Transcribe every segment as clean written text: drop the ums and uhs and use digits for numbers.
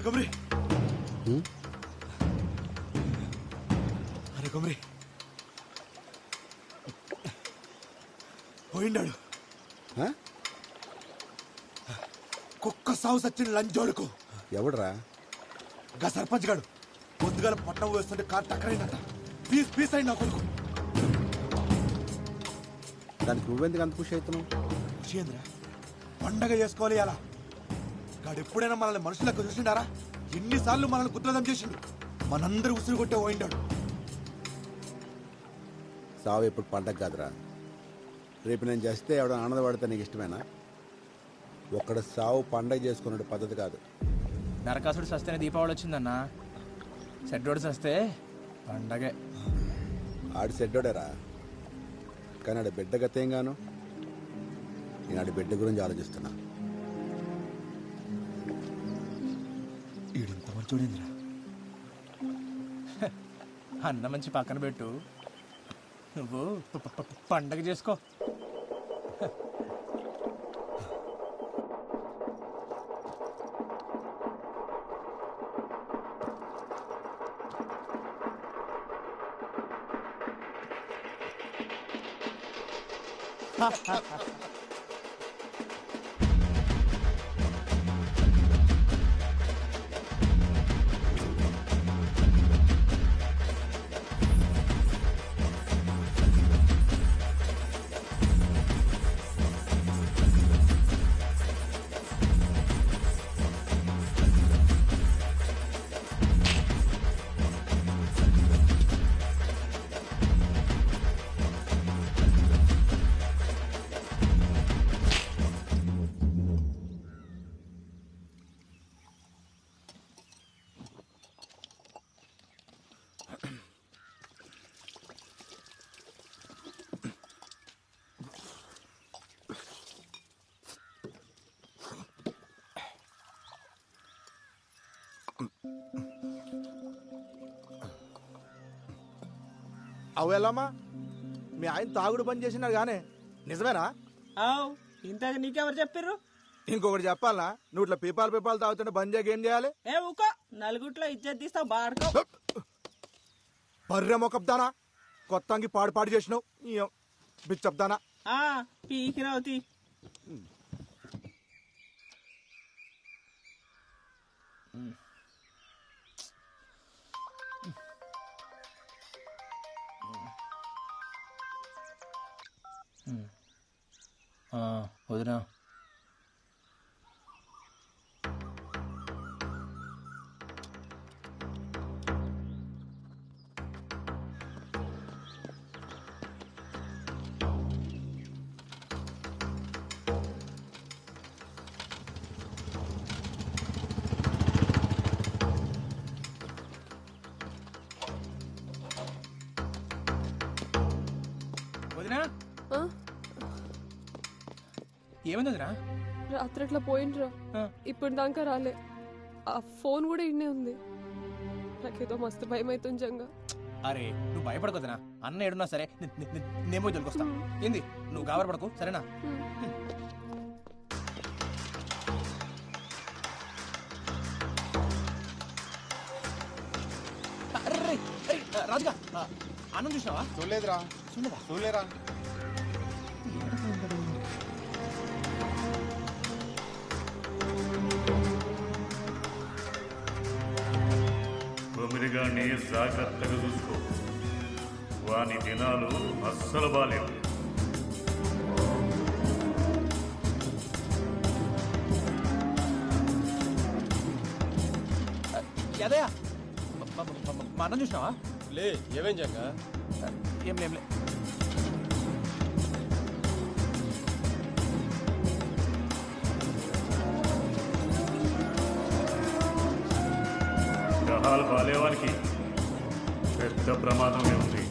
కొమరి అరే కొమరి పోయిండాడు. కుక్క సాగు సచ్చిన లంచోడుకు. ఎవడరా? గా సర్పంచ్ గాడు పొద్దుగాల పట్టం వేస్తుంటే కారు టక్కరైందట. పీస్ పీస్ అయింది నా కొడుకు. దానికి నువ్వెందుకు అంత ఖుషి అవుతున్నావు? ఖుషి ఏంద్రా, పండగ చేసుకోవాలి అలా. గాడు ఎప్పుడైనా మనల్ని మనుషులకు చూసిండారా? ఎన్నిసార్లు మనల్ని గుద్రదం చేసిండు. మనందరూ ఉసురు కొట్టే పోయిండాడు. సావు ఎప్పుడు పండగ కాదురా. రేపు నేను చేస్తే ఎవడ ఆనందపడితే నీకు ఇష్టమేనా? ఒక్కడ సావు పండగ చేసుకునే పద్ధతి కాదు. నరకాసుడు సస్తేనే దీపావళి వచ్చిందన్నా. సెడ్డోడు సస్తే పండగే. ఆడి సెడ్డోడేరా, కానీ ఆడి బిడ్డ గతేంగాను. నేను ఆడి బిడ్డ గురించి ఆలోచిస్తున్నా. ఈడింత మంచోడేంద్రా. అన్న మంచి పక్కన పెట్టు, నువ్వు పండగ చేసుకో. అవెలమ్మా, మీ ఆయన తాగుడు పని చేసినాడు గానే, నిజమేనా? ఇంతకు నీకెవరు చెప్పారు? ఇంకొకటి చెప్పాలా? నువ్వు ఇట్లా పీపాలు తాగుతుంటే బంద్ చేయక ఏం చేయాలి? ఏ ఊకో, నలుగుట్లో ఇజ్జత్ తీస్తావు బాడుకో. బర్రె మొక్కబ్దానా, కొత్తంగి పాడు చేసినావు బిచ్చబ్దానా. పీకిరావుతి. వదినా, వదినా ఏమైందిరా? రాత్రి అట్లా పోయిండ్రా, ఇప్పుడు దాకా రాలే. ఆ ఫోన్ కూడా ఇన్నే ఉంది. నాకేదో మస్తు భయం అవుతుంది జంగా. అరే నువ్వు భయపడకొద్దునా, అన్న ఏడున్నా సరే నేను పోయి దొరికొస్తా. ఏంది నువ్వు గాబరపడకు, సరేనా? రాజుగా అన్నం చూసినావా? చూడలేదురా. చూడలేరా? కొమిరిగాన్ని జాగ్రత్తగా చూసుకో. వాని దినాలు అస్సలు బాలేవు. అదయా మా అన్నం చూసినావా? లే, ఏమేం జంగా? ఏం లేంలే. గ్రహాలు బాలేవానికి పెద్ద ప్రమాదమే ఉంది.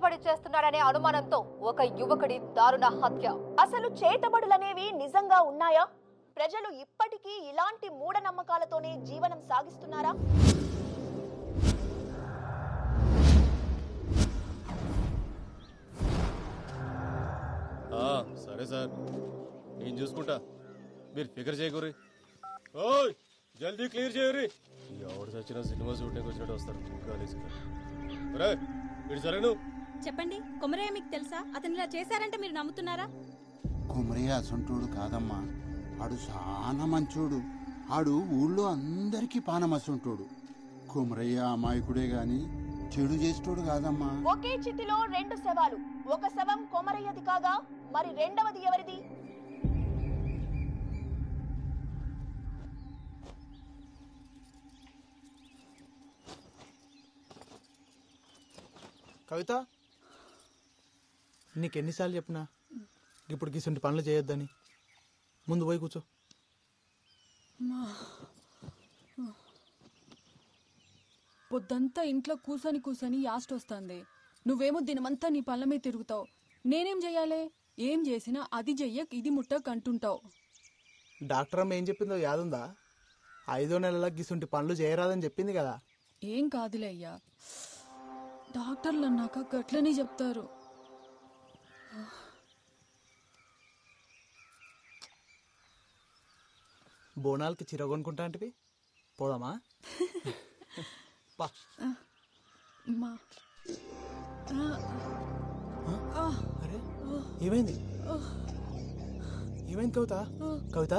చేతబడి చేస్తున్నాడనే అనుమానంతో ఒక యువకుడి దారుణ హత్య. అసలు చేతబడులనేవి నిజంగా ఉన్నాయా? ప్రజలు ఇప్పటికీ ఇలాంటి మూఢనమ్మకాలతోనే జీవనం సాగిస్తున్నారా? సరే సార్, నేను చూసుకుంటా, మీరు ఫికర్ చేయకూరి. ఓయ్ జల్దీ క్లియర్ చేయరి. ఎవడు చచ్చిన సినిమా షూటింగ్ వచ్చినట్టు వస్తారు కాలేజీకి. ఇటు సరే నువ్వు చెప్పండి. కొమరయ్య మీకు తెలుసా? అతను ఇలా చేశారంటే మీరు నమ్ముతున్నారా? కొమరయ్య అసంటోడు కాదమ్మా, ఆడు చాలా మంచోడు. ఆడు ఊళ్ళో అందరికీ పానమసంటోడు. కొమరయ్య అమాయకుడే గాని చెడు చేసేటోడు కాదమ్మా. ఒకే చితిలో 2 శవాలు. ఒక శవం కొమరయ్యది కాగా మరి రెండవది ఎవరిది? కవిత, నీకెన్నిసార్లు చెప్పినా ఇప్పుడు గిసుంటి పనులు చేయొద్దని. ముందు పోయి కూర్చో. పొద్దంతా ఇంట్లో కూసని యాస్ట్ వస్తుంది. నువ్వేమో దినమంతా నీ పళ్ళ మీద తిరుగుతావు. నేనేం చెయ్యాలి? ఏం చేసినా అది చెయ్యక్ ఇది ముట్టక్ అంటుంటావు. డాక్టర్ అమ్మ ఏం చెప్పిందో యాదుందా? 5వ నెలల గిసుంటి పనులు చేయరాదని చెప్పింది కదా. ఏం కాదులే అయ్యా, డాక్టర్లు అన్నాక గట్లనే చెప్తారు. బోనాలకి చీర కొనుక్కుంటా అంటే పోదామా? అరే ఏమైంది? ఏమైంది కవిత? కవిత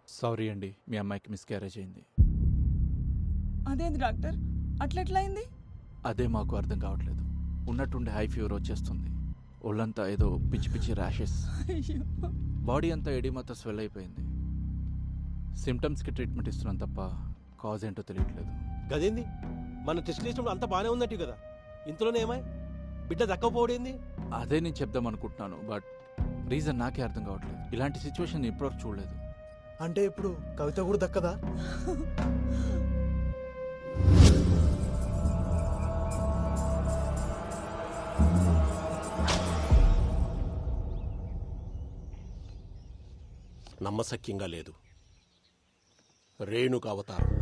సారీ అండి, మీ అమ్మాయికి మిస్క్యారేజ్ అయింది. అదేంది డాక్టర్, అట్లెట్లయింది? అదే మాకు అర్థం కావట్లేదు. ఉన్నట్టుండి హై ఫీవర్ వచ్చేస్తుంది. ఒళ్ళంతా ఏదో పిచ్చి పిచ్చి ర్యాషెస్, బాడీ అంతా ఎడిమాతో స్వెల్ అయిపోయింది. సిమ్టమ్స్కి ట్రీట్మెంట్ ఇస్తున్నాం తప్ప కాజ్ ఏంటో తెలియట్లేదు. గదేంది, మన టెస్ట్ చేసినప్పుడు అంతా బాగానే ఉందట్టు కదా, ఇంతలోనే ఏమై బిడ్డ దక్కపోవడేంది? అదే నేను చెప్దాం అనుకుంటున్నాను, బట్ రీజన్ నాకే అర్థం కావట్లేదు. ఇలాంటి సిచ్యువేషన్ ఇప్పటివరకు చూడలేదు. అంటే ఇప్పుడు కవిత కూడా దక్కదా? నమ్మశక్యంగా లేదు. రేణుక అవతారం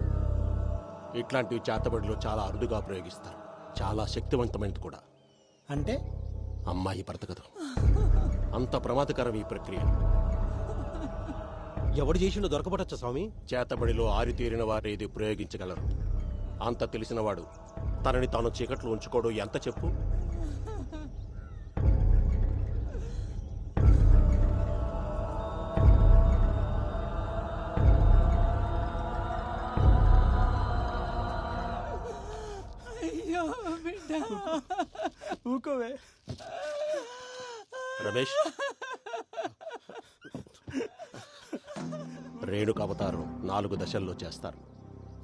ఇట్లాంటివి చేతబడిలో చాలా అరుదుగా ప్రయోగిస్తారు. చాలా శక్తివంతమైనది కూడా. అంటే అమ్మాయి బ్రతకదు. అంత ప్రమాదకరం ఈ ప్రక్రియ. ఎవడు చేసిండో దొరకబడచ్చా స్వామి? చేతబడిలో ఆరితేరిన వారు ఇది ప్రయోగించగలరు. అంత తెలిసినవాడు తనని తాను చీకట్లో ఉంచుకోడు. ఎంత చెప్పు? అయ్యో బిడ్డ, ఊకోవే రమేష్. రేణుక అవతారం 4 దశల్లో చేస్తారు.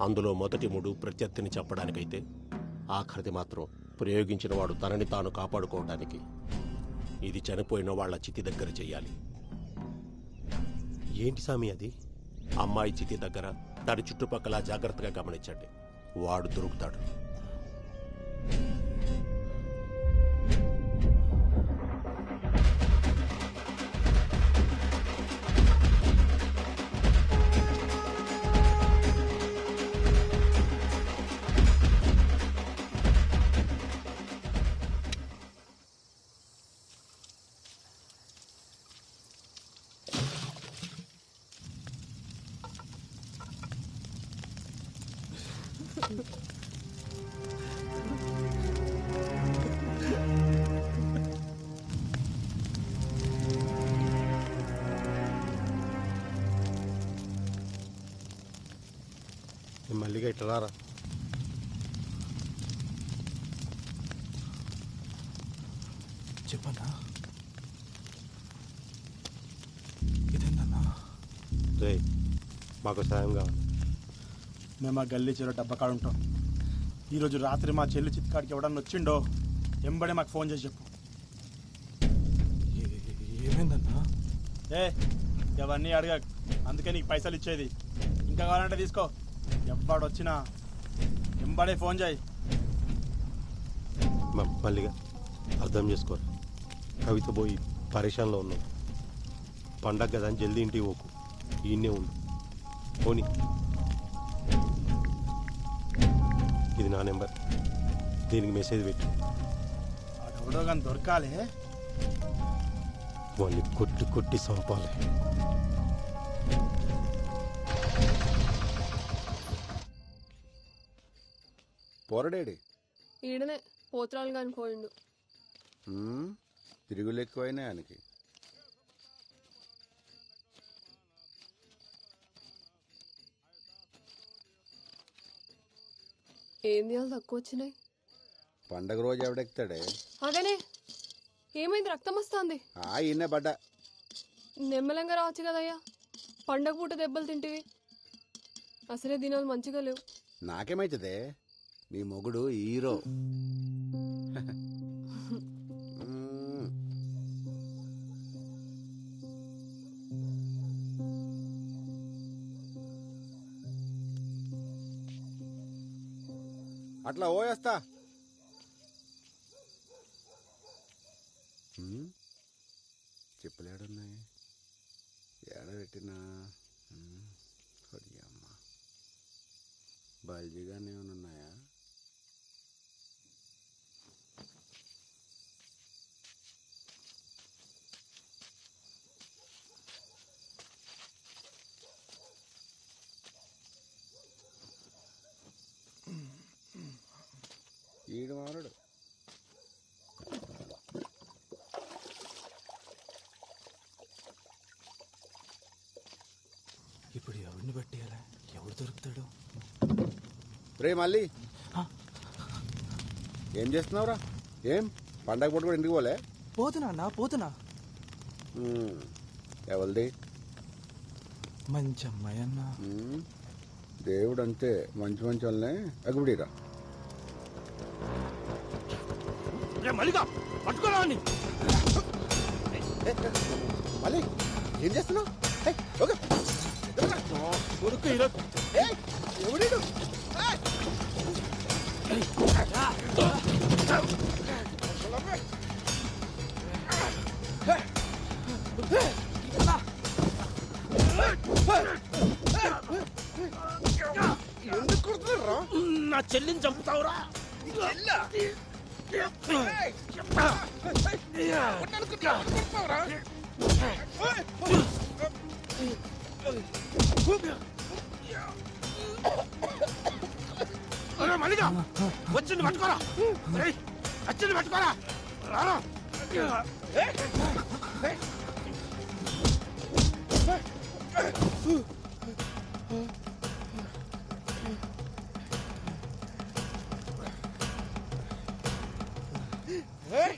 అందులో మొదటి 3 ప్రత్యర్థిని చెప్పడానికైతే, ఆఖరిది మాత్రం ప్రయోగించిన వాడు తనని తాను కాపాడుకోవడానికి. ఇది చనిపోయిన వాళ్ల చితి దగ్గర చెయ్యాలి. ఏంటి స్వామి అది? అమ్మాయి చితి దగ్గర దాని చుట్టుపక్కల జాగ్రత్తగా గమనించండి. వాడు దొరుకుతాడు. మల్లిగా ఇట్లా రారా. చెప్పన్నా, ఇదేందన్నా? రే మాకు సాయం కావాలి. మేము ఆ గల్లీ చెరువు డబ్బకాడు ఉంటాం. ఈరోజు రాత్రి మా చెల్లి చిత్కాడికి ఎవడన్నా వచ్చిండో ఎంబడే మాకు ఫోన్ చేసి చెప్పు. ఏమైందన్నా? అవన్నీ అడగ, అందుకే నీకు పైసలు ఇచ్చేది. ఇంకా కావాలంటే తీసుకో. ఎవ్వడు వచ్చినా ఎంబడే ఫోన్ చేయి. మల్లిగా అర్థం చేసుకోరు. కవిత పోయి పరేషాన్లో ఉన్నాం. పండగ కదా అని జల్దీ ఇంటికి పోకు, ఈయన్నే ఉండు. పోనీ, ఇది నా నెంబర్, దీనికి మెసేజ్ పెట్టు. ఎవడో కానీ దొరకాలి, వాళ్ళని కొట్టి కొట్టి చంపాలి. పోరడేడి ఈడనే పోత్రాలు కానీ పోయిండు. తిరుగులు ఎక్కువైనా ఆయనకి. ఏం తీయాలి తక్కువ వచ్చినాయి? పండగ రోజు ఎవడెక్తాడే? అదేనే ఏమైంది? రక్తం వస్తుంది. ఈయనే పడ్డా. నెమ్మలంగా రావచ్చు కదయ్యా, పండగ పూట దెబ్బలు తింటివి. అసలే దినాలు మంచిగా లేవు. నాకేమైతుందే, మీ మొగుడు హీరో. అట్లా ఓయేస్తా. చెప్పులేడున్నాయి, ఏడబెట్టినా అమ్మ బల్జీగానే ఉన్నాయా? ఈడు మారడు. ఇప్పుడు ఎవరిని పట్టేయాలా? ఎవరు దొరుకుతాడు? రే మళ్ళీ ఏం చేస్తున్నావురా? ఏం పండగ పూట కూడా ఇంటికి పోలే? పోతున్నా. ఎవరిది? మంచి అమ్మాయి అన్న. దేవుడు అంతే, మంచి మంచి వాళ్ళనే అగుబడిరా. మళ్ళీ ఏం చేస్తున్నావు? ఎవడు? ఎందుకు కొడుతున్నారా? నా చెల్లిని చంపుతావురా? మల్లిగా వచ్చింది పట్టుకోరా, వచ్చింది పట్టుకోరా, రారా. Hey!